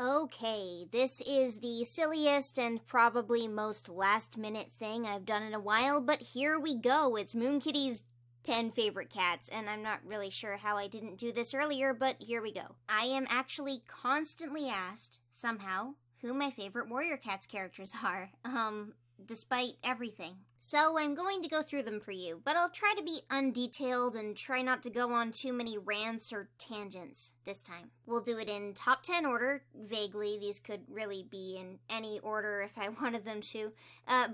Okay, this is the silliest and probably most last-minute thing I've done in a while, but here we go. It's Moonkitty's 10 favorite cats, and I'm not really sure how I didn't do this earlier, but here we go. I am actually constantly asked, somehow, who my favorite Warrior Cats characters are, despite everything. So I'm going to go through them for you, but I'll try to be undetailed and try not to go on too many rants or tangents this time. We'll do it in top 10 order, vaguely. These could really be in any order if I wanted them to,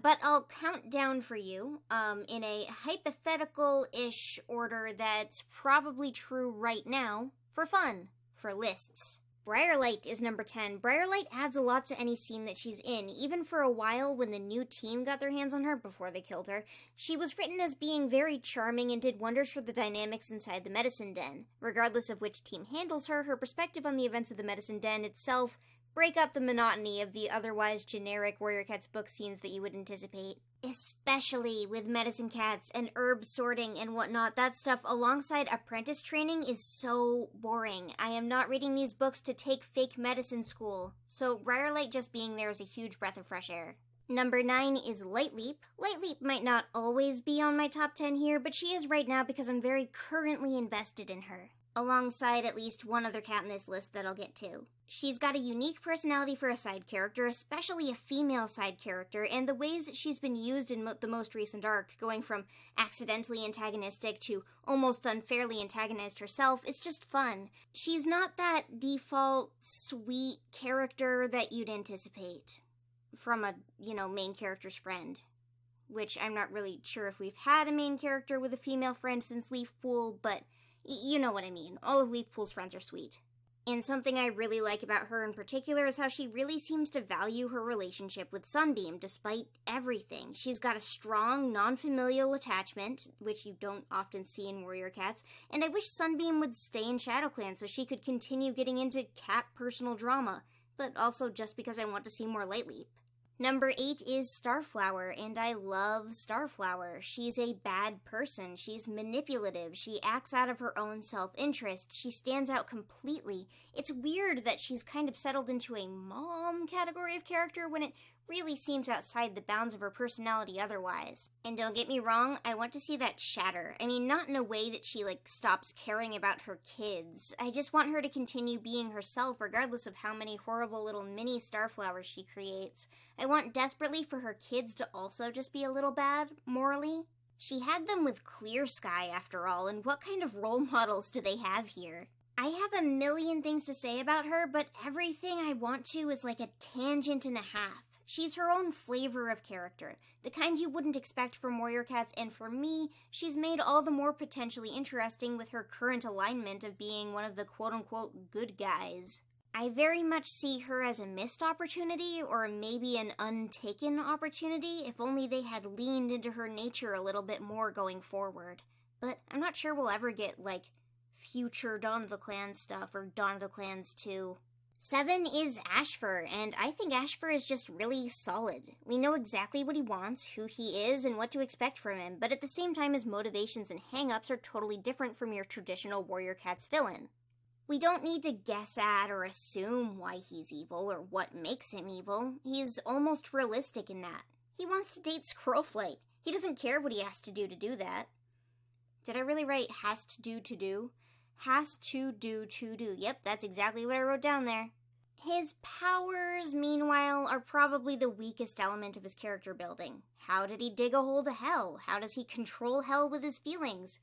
but I'll count down for you in a hypothetical-ish order that's probably true right now for fun, for lists. BRIARLIGHT is number 10. BRIARLIGHT adds a lot to any scene that she's in. Even for a while, when the new team got their hands on her before they killed her, she was written as being very charming and did wonders for the dynamics inside the medicine den. Regardless of which team handles her, her perspective on the events of the medicine den itself break up the monotony of the otherwise generic Warrior Cats book scenes that you would anticipate. Especially with medicine cats and herb sorting and whatnot, that stuff alongside apprentice training is so boring. I am not reading these books to take fake medicine school, so BRIARLIGHT just being there is a huge breath of fresh air. Number 9 is Light Leap. Light Leap might not always be on my top 10 here, but she is right now because I'm very currently invested in her, alongside at least one other cat in this list that I'll get to. She's got a unique personality for a side character, especially a female side character, and the ways that she's been used in the most recent arc, going from accidentally antagonistic to almost unfairly antagonized herself, it's just fun. She's not that default, sweet character that you'd anticipate from a, main character's friend. Which I'm not really sure if we've had a main character with a female friend since Leafpool, but you know what I mean. All of Leafpool's friends are sweet. And something I really like about her in particular is how she really seems to value her relationship with Sunbeam, despite everything. She's got a strong, non-familial attachment, which you don't often see in Warrior Cats, and I wish Sunbeam would stay in ShadowClan so she could continue getting into cat personal drama, but also just because I want to see more Light Leap. Number 8 is Starflower, and I love Starflower. She's a bad person. She's manipulative. She acts out of her own self-interest. She stands out completely. It's weird that she's kind of settled into a mom category of character when it really seems outside the bounds of her personality otherwise. And don't get me wrong, I want to see that shatter. I mean, not in a way that she, stops caring about her kids. I just want her to continue being herself regardless of how many horrible little mini Starflowers she creates. I want desperately for her kids to also just be a little bad, morally. She had them with Clear Sky, after all, and what kind of role models do they have here? I have a million things to say about her, but everything I want to is like a tangent and a half. She's her own flavor of character, the kind you wouldn't expect from Warrior Cats, and for me, she's made all the more potentially interesting with her current alignment of being one of the quote-unquote good guys. I very much see her as a missed opportunity, or maybe an untaken opportunity, if only they had leaned into her nature a little bit more going forward. But I'm not sure we'll ever get, future Dawn of the Clans stuff, or Dawn of the Clans 2. 7 is Ashfur, and I think Ashfur is just really solid. We know exactly what he wants, who he is, and what to expect from him, but at the same time his motivations and hang-ups are totally different from your traditional Warrior Cats villain. We don't need to guess at or assume why he's evil or what makes him evil. He's almost realistic in that. He wants to date Squirrelflight. He doesn't care what he has to do that. Did I really write has to do? Has to do. Yep, that's exactly what I wrote down there. His powers, meanwhile, are probably the weakest element of his character building. How did he dig a hole to hell? How does he control hell with his feelings?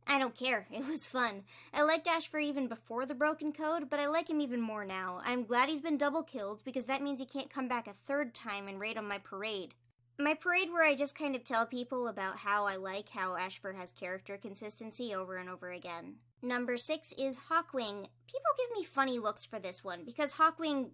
I don't care. It was fun. I liked Ashfur even before the broken code, but I like him even more now. I'm glad he's been double killed, because that means he can't come back a third time and raid on my parade. My parade where I just kind of tell people about how I like how Ashfur has character consistency over and over again. Number 6 is Hawkwing. People give me funny looks for this one, because Hawkwing,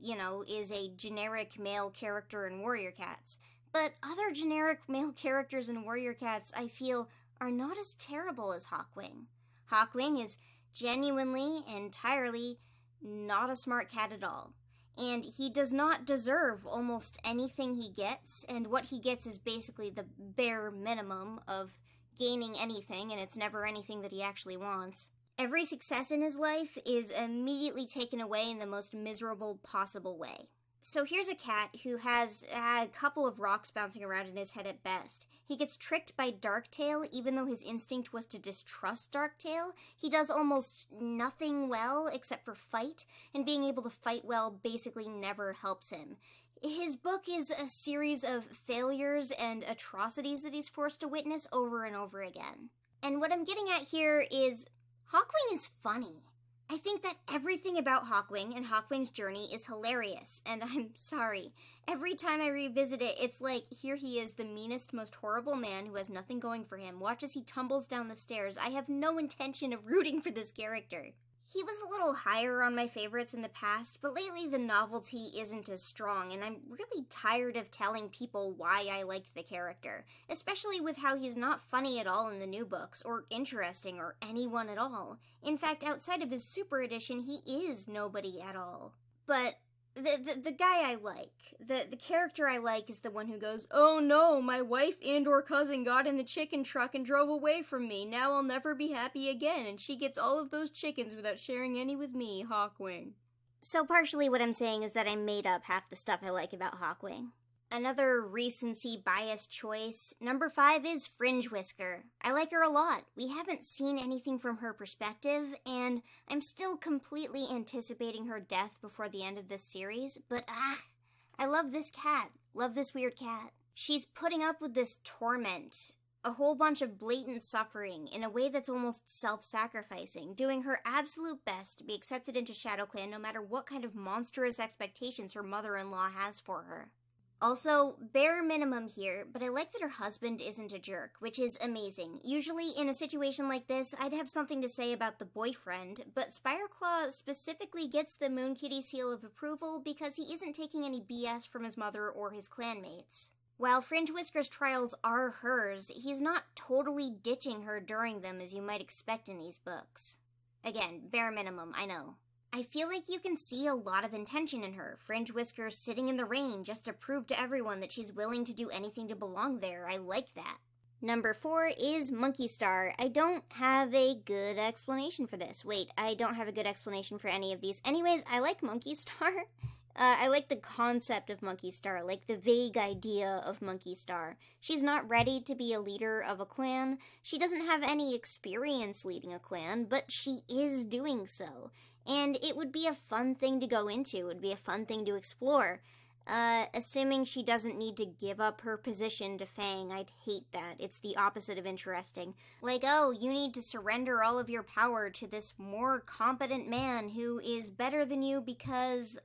is a generic male character in Warrior Cats. But other generic male characters in Warrior Cats, I feel, are not as terrible as Hawkwing. Hawkwing is genuinely, entirely, not a smart cat at all. And he does not deserve almost anything he gets, and what he gets is basically the bare minimum of gaining anything, and it's never anything that he actually wants. Every success in his life is immediately taken away in the most miserable possible way. So here's a cat who has a couple of rocks bouncing around in his head at best. He gets tricked by Darktail, even though his instinct was to distrust Darktail. He does almost nothing well except for fight, and being able to fight well basically never helps him. His book is a series of failures and atrocities that he's forced to witness over and over again. And what I'm getting at here is, Hawkwing is funny. I think that everything about Hawkwing and Hawkwing's journey is hilarious, and I'm sorry. Every time I revisit it, it's like, here he is, the meanest, most horrible man who has nothing going for him. Watch as he tumbles down the stairs. I have no intention of rooting for this character. He was a little higher on my favorites in the past, but lately the novelty isn't as strong, and I'm really tired of telling people why I liked the character, especially with how he's not funny at all in the new books, or interesting, or anyone at all. In fact, outside of his Super Edition, he is nobody at all. But the guy I like, the character I like is the one who goes, "Oh no, my wife and or cousin got in the chicken truck and drove away from me. Now I'll never be happy again, and she gets all of those chickens without sharing any with me, Hawkwing." So partially what I'm saying is that I made up half the stuff I like about Hawkwing. Another recency bias choice, number 5 is Fringe Whisker. I like her a lot. We haven't seen anything from her perspective, and I'm still completely anticipating her death before the end of this series, but I love this cat. Love this weird cat. She's putting up with this torment, a whole bunch of blatant suffering in a way that's almost self-sacrificing, doing her absolute best to be accepted into ShadowClan no matter what kind of monstrous expectations her mother-in-law has for her. Also, bare minimum here, but I like that her husband isn't a jerk, which is amazing. Usually, in a situation like this, I'd have something to say about the boyfriend, but Spireclaw specifically gets the Moonkitti seal of approval because he isn't taking any BS from his mother or his clanmates. While Fringe Whisker's trials are hers, he's not totally ditching her during them as you might expect in these books. Again, bare minimum, I know. I feel like you can see a lot of intention in her. Fringe Whisker sitting in the rain just to prove to everyone that she's willing to do anything to belong there. I like that. Number 4 is MONKEYSTAR. I don't have a good explanation for this. Wait, I don't have a good explanation for any of these. Anyways, I like MONKEYSTAR. I like the concept of MONKEYSTAR, like the vague idea of MONKEYSTAR. She's not ready to be a leader of a clan. She doesn't have any experience leading a clan, but she is doing so. And it would be a fun thing to go into. It would be a fun thing to explore. Assuming she doesn't need to give up her position to Fang, I'd hate that. It's the opposite of interesting. Like, oh, you need to surrender all of your power to this more competent man who is better than you because,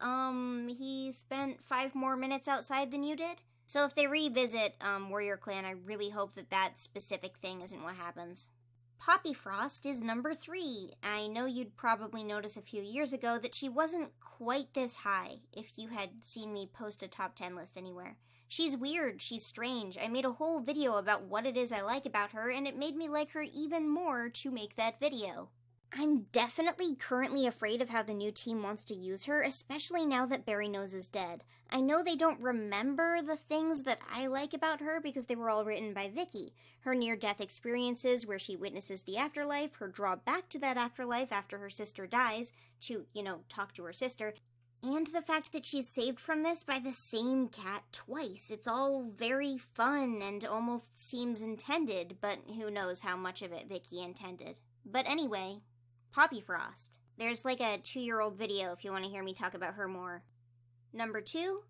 he spent 5 more minutes outside than you did? So if they revisit, Warrior Clan, I really hope that that specific thing isn't what happens. Poppy Frost is number 3. I know you'd probably notice a few years ago that she wasn't quite this high, if you had seen me post a top 10 list anywhere. She's weird, she's strange. I made a whole video about what it is I like about her, and it made me like her even more to make that video. I'm definitely currently afraid of how the new team wants to use her, especially now that Barrynose is dead. I know they don't remember the things that I like about her because they were all written by Vicky. Her near-death experiences where she witnesses the afterlife, her draw back to that afterlife after her sister dies to, talk to her sister, and the fact that she's saved from this by the same cat twice. It's all very fun and almost seems intended, but who knows how much of it Vicky intended. But anyway, Poppy Frost. There's like a 2-year-old video if you want to hear me talk about her more. Number 2,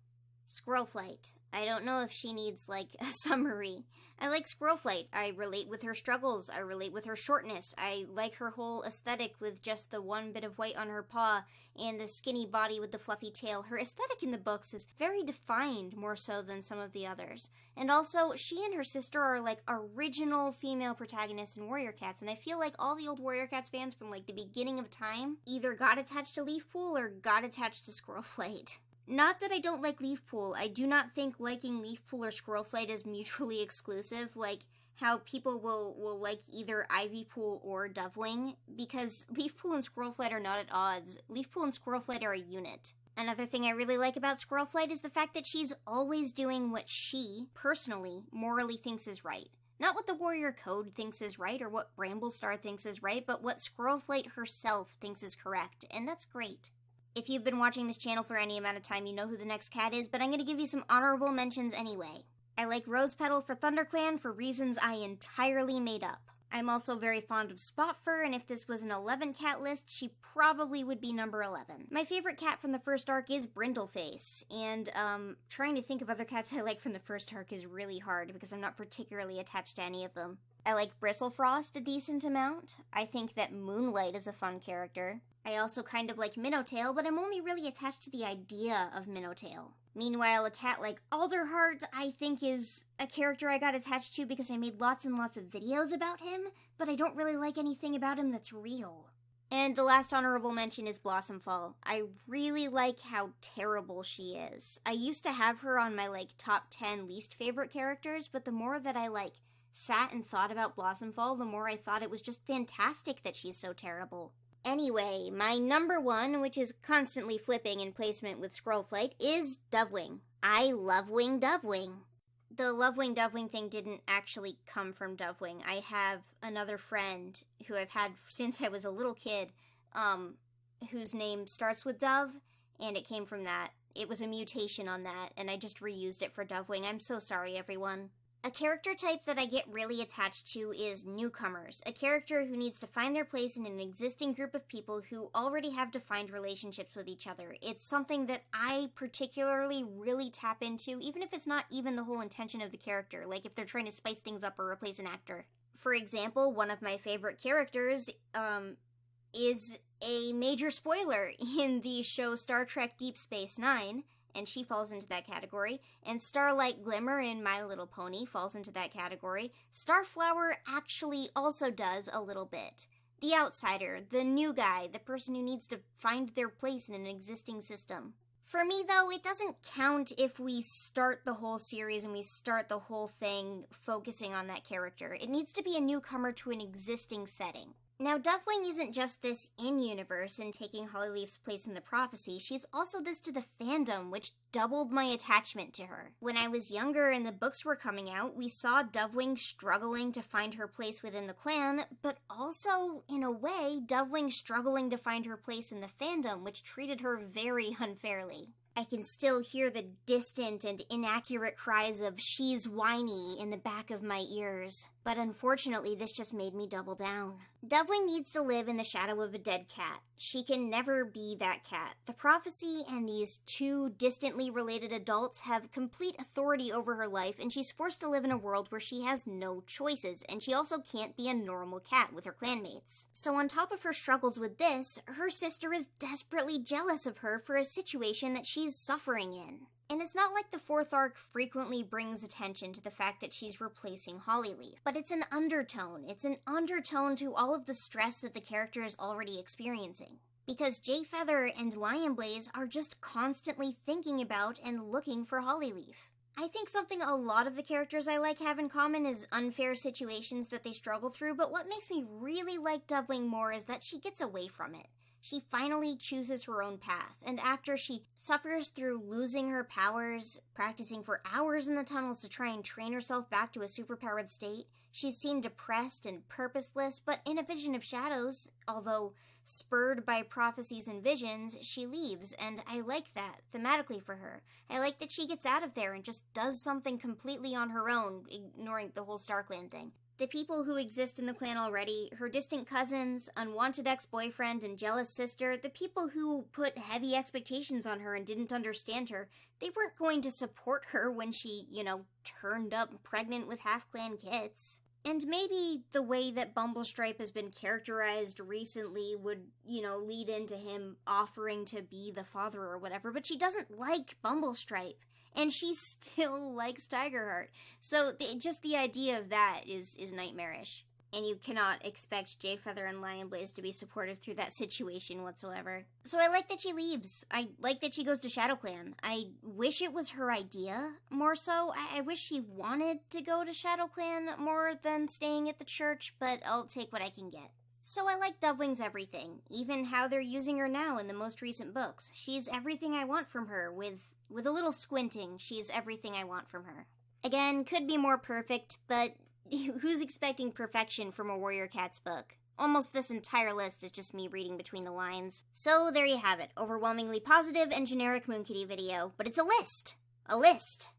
Squirrelflight. I don't know if she needs, a summary. I like Squirrelflight. I relate with her struggles. I relate with her shortness. I like her whole aesthetic with just the one bit of white on her paw and the skinny body with the fluffy tail. Her aesthetic in the books is very defined, more so than some of the others. And also, she and her sister are, original female protagonists in Warrior Cats, and I feel like all the old Warrior Cats fans from, the beginning of time either got attached to Leafpool or got attached to Squirrelflight. Not that I don't like Leafpool. I do not think liking Leafpool or Squirrelflight is mutually exclusive, like how people will like either Ivypool or Dovewing, because Leafpool and Squirrelflight are not at odds. Leafpool and Squirrelflight are a unit. Another thing I really like about Squirrelflight is the fact that she's always doing what she, personally, morally thinks is right. Not what the Warrior Code thinks is right or what Bramblestar thinks is right, but what SQUIRREL herself thinks is correct, and that's great. If you've been watching this channel for any amount of time, you know who the next cat is, but I'm going to give you some honorable mentions anyway. I like Rose Petal for ThunderClan for reasons I entirely made up. I'm also very fond of Spotfur, and if this was an 11-cat list, she probably would be number 11. My favorite cat from the first arc is Brindleface, and trying to think of other cats I like from the first arc is really hard because I'm not particularly attached to any of them. I like Bristlefrost a decent amount. I think that Moonlight is a fun character. I also kind of like Minnowtail, but I'm only really attached to the idea of Minnowtail. Meanwhile, a cat like Alderheart, I think is a character I got attached to because I made lots and lots of videos about him, but I don't really like anything about him that's real. And the last honorable mention is Blossomfall. I really like how terrible she is. I used to have her on my, top 10 least favorite characters, but the more that I, sat and thought about Blossomfall, the more I thought it was just fantastic that she's so terrible. Anyway, my number one, which is constantly flipping in placement with SQUIRREL, is Dovewing. I love Wing Dovewing. The Lovewing Dovewing thing didn't actually come from Dovewing. I have another friend who I've had since I was a little kid, whose name starts with Dove, and it came from that. It was a mutation on that, and I just reused it for Dovewing. I'm so sorry, everyone. A character type that I get really attached to is newcomers, a character who needs to find their place in an existing group of people who already have defined relationships with each other. It's something that I particularly really tap into, even if it's not even the whole intention of the character, like if they're trying to spice things up or replace an actor. For example, one of my favorite characters is a major spoiler in the show Star Trek Deep Space Nine, and she falls into that category, and Starlight Glimmer in My Little Pony falls into that category. Starflower actually also does a little bit. The outsider, the new guy, the person who needs to find their place in an existing system. For me, though, it doesn't count if we start the whole series and we start the whole thing focusing on that character. It needs to be a newcomer to an existing setting. Now, Dovewing isn't just this in-universe and taking Hollyleaf's place in the prophecy, she's also this to the fandom, which doubled my attachment to her. When I was younger and the books were coming out, we saw Dovewing struggling to find her place within the clan, but also, in a way, Dovewing struggling to find her place in the fandom, which treated her very unfairly. I can still hear the distant and inaccurate cries of "she's whiny" in the back of my ears. But unfortunately, this just made me double down. Dovewing needs to live in the shadow of a dead cat. She can never be that cat. The prophecy and these two distantly related adults have complete authority over her life, and she's forced to live in a world where she has no choices, and she also can't be a normal cat with her clanmates. So on top of her struggles with this, her sister is desperately jealous of her for a situation that she's suffering in. And it's not like the fourth arc frequently brings attention to the fact that she's replacing Hollyleaf, but it's an undertone. It's an undertone to all of the stress that the character is already experiencing. Because Jayfeather and Lionblaze are just constantly thinking about and looking for Hollyleaf. I think something a lot of the characters I like have in common is unfair situations that they struggle through, but what makes me really like Dovewing more is that she gets away from it. She finally chooses her own path, and after she suffers through losing her powers, practicing for hours in the tunnels to try and train herself back to a superpowered state, she's seen depressed and purposeless, but in a vision of shadows, although spurred by prophecies and visions, she leaves, and I like that, thematically for her. I like that she gets out of there and just does something completely on her own, ignoring the whole StarClan thing. The people who exist in the clan already, her distant cousins, unwanted ex-boyfriend, and jealous sister, the people who put heavy expectations on her and didn't understand her, they weren't going to support her when she, turned up pregnant with half-clan kits. And maybe the way that Bumblestripe has been characterized recently would, lead into him offering to be the father or whatever, but she doesn't like Bumblestripe. And she still likes Tigerheart. So just the idea of that is nightmarish. And you cannot expect Jayfeather and Lionblaze to be supportive through that situation whatsoever. So I like that she leaves. I like that she goes to ShadowClan. I wish it was her idea more so. I wish she wanted to go to ShadowClan more than staying at the church, but I'll take what I can get. So I like Dovewing's everything, even how they're using her now in the most recent books. She's everything I want from her, with a little squinting, she's everything I want from her. Again, could be more perfect, but who's expecting perfection from a Warrior Cats book? Almost this entire list is just me reading between the lines. So there you have it. Overwhelmingly positive and generic Moonkitti video, but it's a list! A list!